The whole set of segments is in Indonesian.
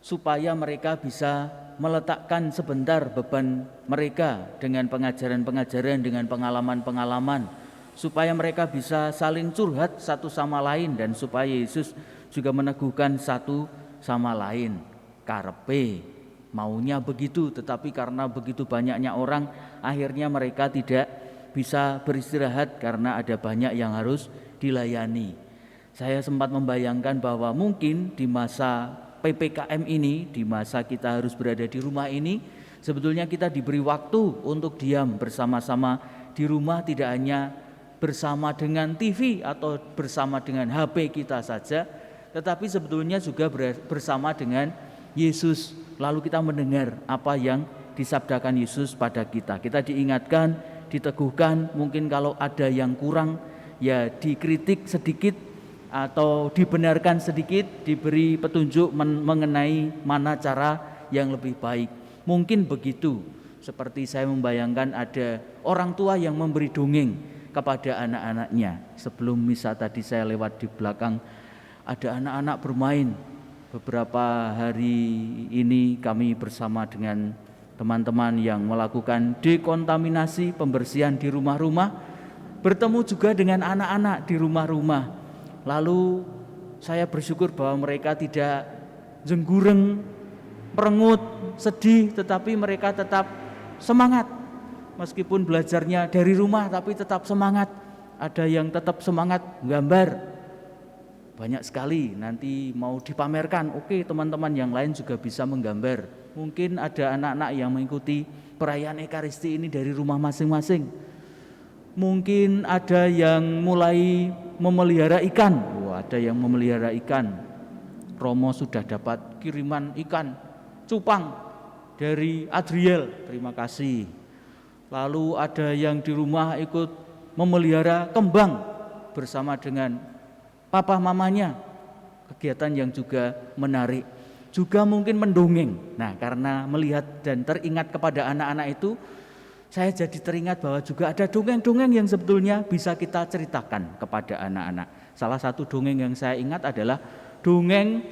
supaya mereka bisa meletakkan sebentar beban mereka dengan pengajaran-pengajaran, dengan pengalaman-pengalaman, supaya mereka bisa saling curhat satu sama lain, dan supaya Yesus juga meneguhkan satu sama lain. Karepe maunya begitu, tetapi karena begitu banyaknya orang, akhirnya mereka tidak bisa beristirahat karena ada banyak yang harus dilayani. Saya sempat membayangkan bahwa mungkin di masa PPKM ini, di masa kita harus berada di rumah ini, sebetulnya kita diberi waktu untuk diam bersama-sama di rumah, tidak hanya bersama dengan TV atau bersama dengan HP kita saja, tetapi sebetulnya juga bersama dengan Yesus. Lalu kita mendengar apa yang disabdakan Yesus pada kita. Kita diingatkan, diteguhkan, mungkin kalau ada yang kurang ya dikritik sedikit atau dibenarkan sedikit, diberi petunjuk mengenai mana cara yang lebih baik. Mungkin begitu, seperti saya membayangkan ada orang tua yang memberi dongeng kepada anak-anaknya. Sebelum misa tadi saya lewat di belakang, ada anak-anak bermain. Beberapa hari ini kami bersama dengan teman-teman yang melakukan dekontaminasi, pembersihan di rumah-rumah, bertemu juga dengan anak-anak di rumah-rumah. Lalu saya bersyukur bahwa mereka tidak jenggureng, merengut, sedih, tetapi mereka tetap semangat. Meskipun belajarnya dari rumah tapi tetap semangat. Ada yang tetap semangat gambar. Banyak sekali, nanti mau dipamerkan. Oke, teman-teman yang lain juga bisa menggambar. Mungkin ada anak-anak yang mengikuti perayaan Ekaristi ini dari rumah masing-masing. Mungkin ada yang mulai memelihara ikan. Ada yang memelihara ikan. Romo sudah dapat kiriman ikan cupang dari Adriel, terima kasih. Lalu ada yang di rumah ikut memelihara kembang bersama dengan papa mamanya. Kegiatan yang juga menarik. Juga mungkin mendongeng. Nah, karena melihat dan teringat kepada anak-anak itu, saya jadi teringat bahwa juga ada dongeng-dongeng yang sebetulnya bisa kita ceritakan kepada anak-anak. Salah satu dongeng yang saya ingat adalah dongeng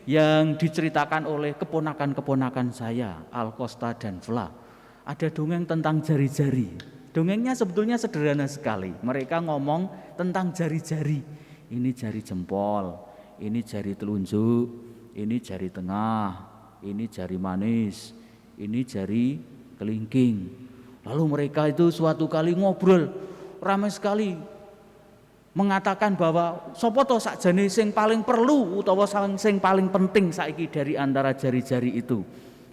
yang diceritakan oleh keponakan-keponakan saya, Alkosta dan Vla. Ada dongeng tentang jari-jari. Dongengnya sebetulnya sederhana sekali. Mereka ngomong tentang jari-jari. Ini jari jempol, ini jari telunjuk, ini jari tengah, ini jari manis, ini jari kelingking. Lalu mereka itu suatu kali ngobrol ramai sekali, mengatakan bahwa sapa to sakjane sing paling perlu utawa sing paling penting saiki dari antara jari-jari itu.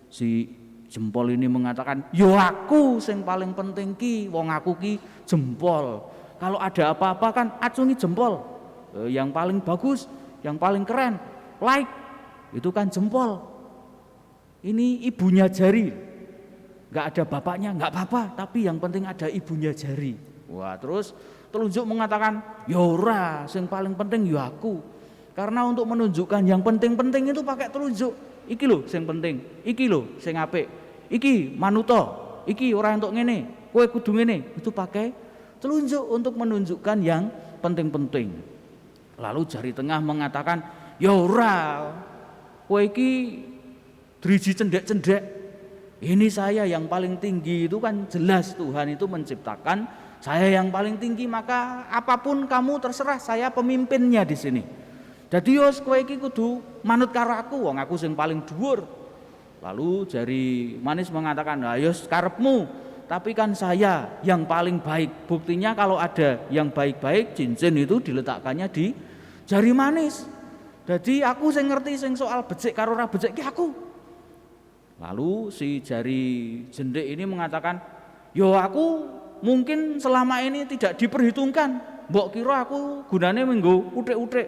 Si jempol ini mengatakan, "Yo aku sing paling penting ki, wong aku ki jempol. Kalau ada apa-apa kan acungi jempol. Yang paling bagus, yang paling keren, like itu kan jempol. Ini ibunya jari. Gak ada bapaknya, gak apa-apa, tapi yang penting ada ibunya jari." Wah, terus telunjuk mengatakan, "Ya ora, yang paling penting ya aku." Karena untuk menunjukkan yang penting-penting itu pakai telunjuk. Iki lho sing penting, iki lho sing apik, iki manuto, iki ora entuk ngene, kowe kudu ngene. Itu pakai telunjuk untuk menunjukkan yang penting-penting. Lalu jari tengah mengatakan, "Ya ora, kowe iki driji cendek-cendek. Ini saya yang paling tinggi." Itu kan jelas Tuhan itu menciptakan saya yang paling tinggi, maka apapun kamu terserah, saya pemimpinnya di sini. Jadi yos kowe iki kudu manut karo aku, wong aku sing paling dhuwur. Lalu jari manis mengatakan, "Lah yos karepmu, tapi kan saya yang paling baik." Buktinya kalau ada yang baik-baik, cincin itu diletakkannya di jari manis. Jadi aku sing ngerti sing soal becik karo ora becik ki aku. Lalu si jari jendek ini mengatakan, "Yo aku mungkin selama ini tidak diperhitungkan. Mbok kira aku gunane menggo utik-utik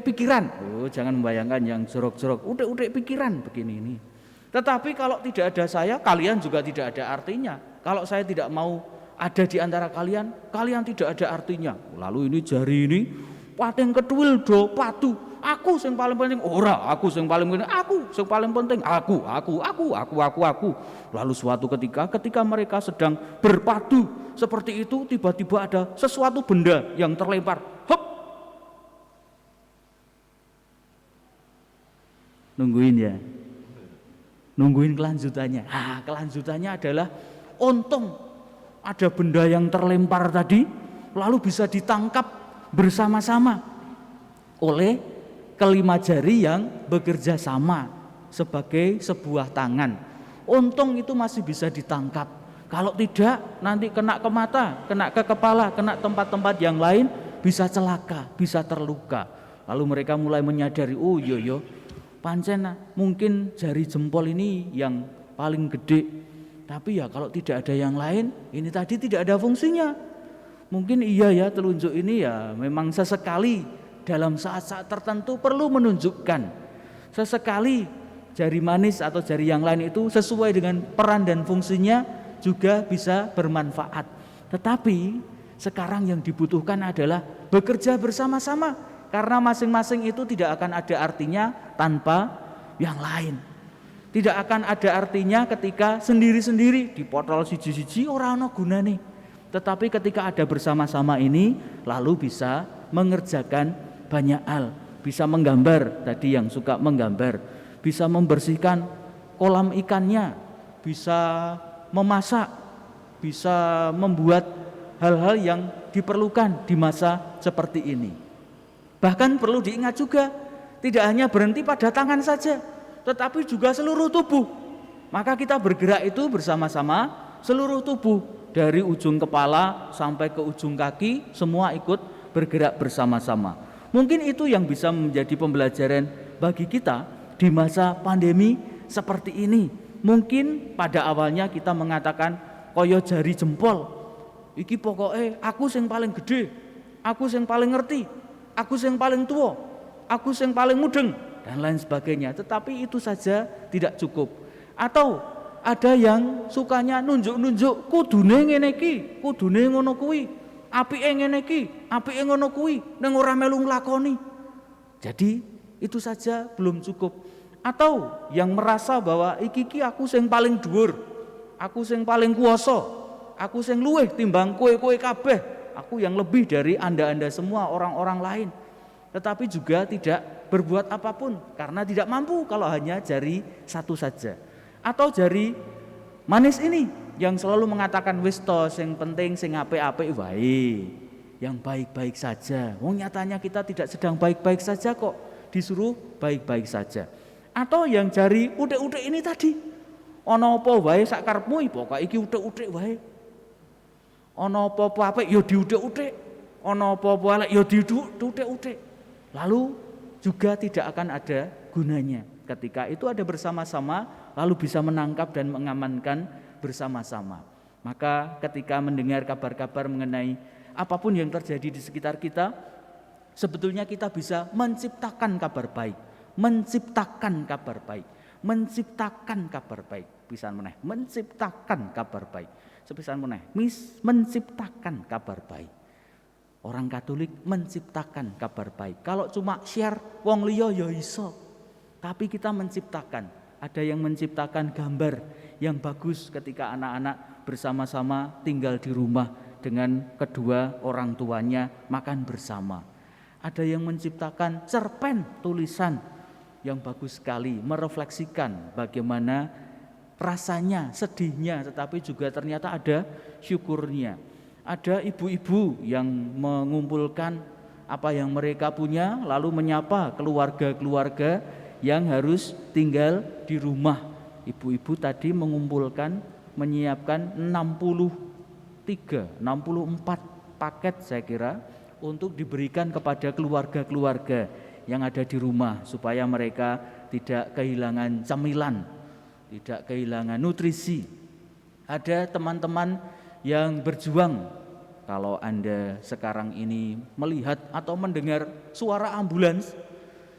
pikiran." Oh, jangan membayangkan yang jorok-jorok, utik-utik pikiran begini ini. Tetapi kalau tidak ada saya, kalian juga tidak ada artinya. Kalau saya tidak mau ada di antara kalian, kalian tidak ada artinya. Lalu ini jari ini pating ketuil do padu. Aku yang paling penting, ora, aku yang paling penting, aku yang paling penting, aku. Lalu suatu ketika mereka sedang berpadu seperti itu, tiba-tiba ada sesuatu benda yang terlempar. Hop. Nungguin ya. Nungguin kelanjutannya. Kelanjutannya adalah untung ada benda yang terlempar tadi lalu bisa ditangkap bersama-sama oleh kelima jari yang bekerja sama sebagai sebuah tangan. Untung itu masih bisa ditangkap. Kalau tidak nanti kena ke mata, kena ke kepala, kena tempat-tempat yang lain, bisa celaka, bisa terluka. Lalu mereka mulai menyadari, oh iya pancen mungkin jari jempol ini yang paling gede, tapi ya kalau tidak ada yang lain, ini tadi tidak ada fungsinya. Mungkin iya ya telunjuk ini ya memang sesekali dalam saat-saat tertentu perlu menunjukkan. Sesekali jari manis atau jari yang lain itu sesuai dengan peran dan fungsinya juga bisa bermanfaat. Tetapi sekarang yang dibutuhkan adalah bekerja bersama-sama. Karena masing-masing itu tidak akan ada artinya tanpa yang lain. Tidak akan ada artinya ketika sendiri-sendiri dipotol siji-siji ora ana gunane. Tetapi ketika ada bersama-sama ini lalu bisa mengerjakan banyak hal. Bisa menggambar, tadi yang suka menggambar. Bisa membersihkan kolam ikannya. Bisa memasak. Bisa membuat hal-hal yang diperlukan di masa seperti ini. Bahkan perlu diingat juga, tidak hanya berhenti pada tangan saja, tetapi juga seluruh tubuh. Maka kita bergerak itu bersama-sama seluruh tubuh, dari ujung kepala sampai ke ujung kaki, semua ikut bergerak bersama-sama. Mungkin itu yang bisa menjadi pembelajaran bagi kita di masa pandemi seperti ini. Mungkin pada awalnya kita mengatakan koyo jari jempol, iki pokoknya aku yang paling gede, aku yang paling ngerti, aku yang paling tua, aku yang paling mudeng, dan lain sebagainya. Tetapi itu saja tidak cukup. Atau ada yang sukanya nunjuk-nunjuk, kudune ngene iki, kudune ngono kuwi, apike ngene iki, apike ngono kuwi, ning ora melu nglakoni. Jadi itu saja belum cukup. Atau yang merasa bahwa iki aku sing paling dhuwur, aku sing paling kuwasa, aku sing luwih timbang kowe-kowe kabeh, aku yang lebih dari anda-anda semua orang-orang lain. Tetapi juga tidak berbuat apapun karena tidak mampu kalau hanya jari satu saja. Atau jari manis ini yang selalu mengatakan wis to sing penting sing apik-apik wae, yang baik-baik saja. Wong nyatanya kita tidak sedang baik-baik saja kok, disuruh baik-baik saja. Atau yang jari utik-utik ini tadi, ana apa wae sak karepmu pokoke iki utik-utik wae. Ana apa-apa apik ya diutik-utik, ana apa-apa elek ya diutik-utik. Lalu juga tidak akan ada gunanya. Ketika itu ada bersama-sama, lalu bisa menangkap dan mengamankan bersama-sama. Maka ketika mendengar kabar-kabar mengenai apapun yang terjadi di sekitar kita, sebetulnya kita bisa menciptakan kabar baik, menciptakan kabar baik, menciptakan kabar baik. Pisan meneh, menciptakan kabar baik. Sepisan meneh, menciptakan kabar baik. Orang Katolik menciptakan kabar baik. Kalau cuma share wong liya ya iso. Tapi kita menciptakan, ada yang menciptakan gambar yang bagus ketika anak-anak bersama-sama tinggal di rumah dengan kedua orang tuanya makan bersama. Ada yang menciptakan cerpen tulisan yang bagus sekali, merefleksikan bagaimana rasanya, sedihnya, tetapi juga ternyata ada syukurnya. Ada ibu-ibu yang mengumpulkan apa yang mereka punya lalu menyapa keluarga-keluarga yang harus tinggal di rumah. Ibu-ibu tadi mengumpulkan, menyiapkan 64 paket saya kira untuk diberikan kepada keluarga-keluarga yang ada di rumah supaya mereka tidak kehilangan cemilan, tidak kehilangan nutrisi. Ada teman-teman yang berjuang. Kalau Anda sekarang ini melihat atau mendengar suara ambulans,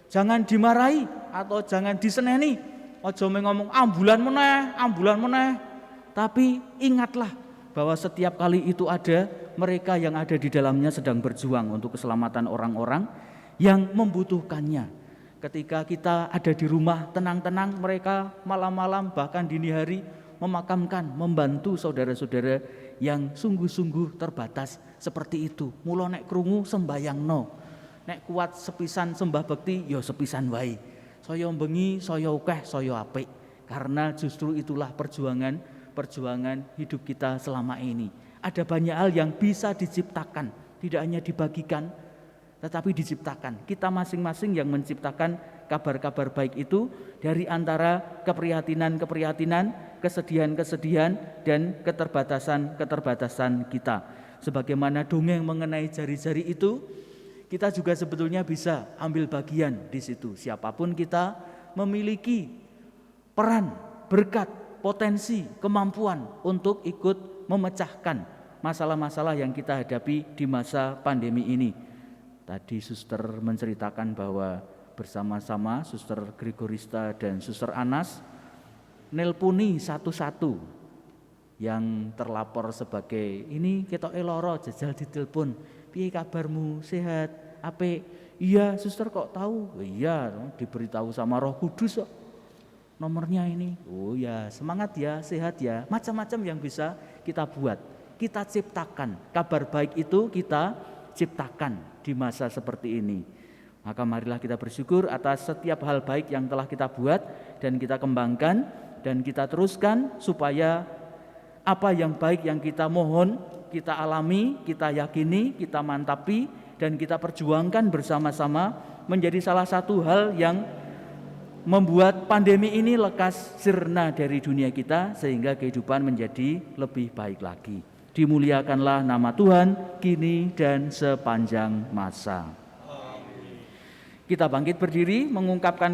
jangan dimarahi atau jangan diseneni. Ojo ngomong ambulan meneh. Tapi ingatlah bahwa setiap kali itu ada mereka yang ada di dalamnya sedang berjuang untuk keselamatan orang-orang yang membutuhkannya. Ketika kita ada di rumah tenang-tenang, mereka malam-malam bahkan dini hari memakamkan, membantu saudara-saudara yang sungguh-sungguh terbatas seperti itu. Mula nek krungu sembayangno, nek kuat sepisan sembah bekti ya sepisan wae, saya bengi, saya akeh, saya apik. Karena justru itulah perjuangan hidup kita selama ini. Ada banyak hal yang bisa diciptakan, tidak hanya dibagikan, tetapi diciptakan. Kita masing-masing yang menciptakan kabar-kabar baik itu dari antara keprihatinan-keprihatinan, kesedihan-kesedihan, dan keterbatasan-keterbatasan kita. Sebagaimana dongeng mengenai jari-jari itu, kita juga sebetulnya bisa ambil bagian di situ. Siapapun kita memiliki peran, berkat, potensi, kemampuan untuk ikut memecahkan masalah-masalah yang kita hadapi di masa pandemi ini. Tadi suster menceritakan bahwa bersama-sama Suster Gregorista dan Suster Anas nelponi satu-satu yang terlapor sebagai ini ketok loro jajal ditelepon, piye kabarmu, sehat, apik? Iya suster, kok tahu? Iya, diberitahu sama Roh Kudus kok. Nomornya ini. Oh ya, semangat ya, sehat ya. Macam-macam yang bisa kita buat, kita ciptakan. Kabar baik itu kita ciptakan di masa seperti ini. Maka marilah kita bersyukur atas setiap hal baik yang telah kita buat dan kita kembangkan dan kita teruskan supaya apa yang baik yang kita mohon, kita alami, kita yakini, kita mantapi dan kita perjuangkan bersama-sama menjadi salah satu hal yang membuat pandemi ini lekas sirna dari dunia kita sehingga kehidupan menjadi lebih baik lagi. Dimuliakanlah nama Tuhan kini dan sepanjang masa. Kita bangkit berdiri mengungkapkan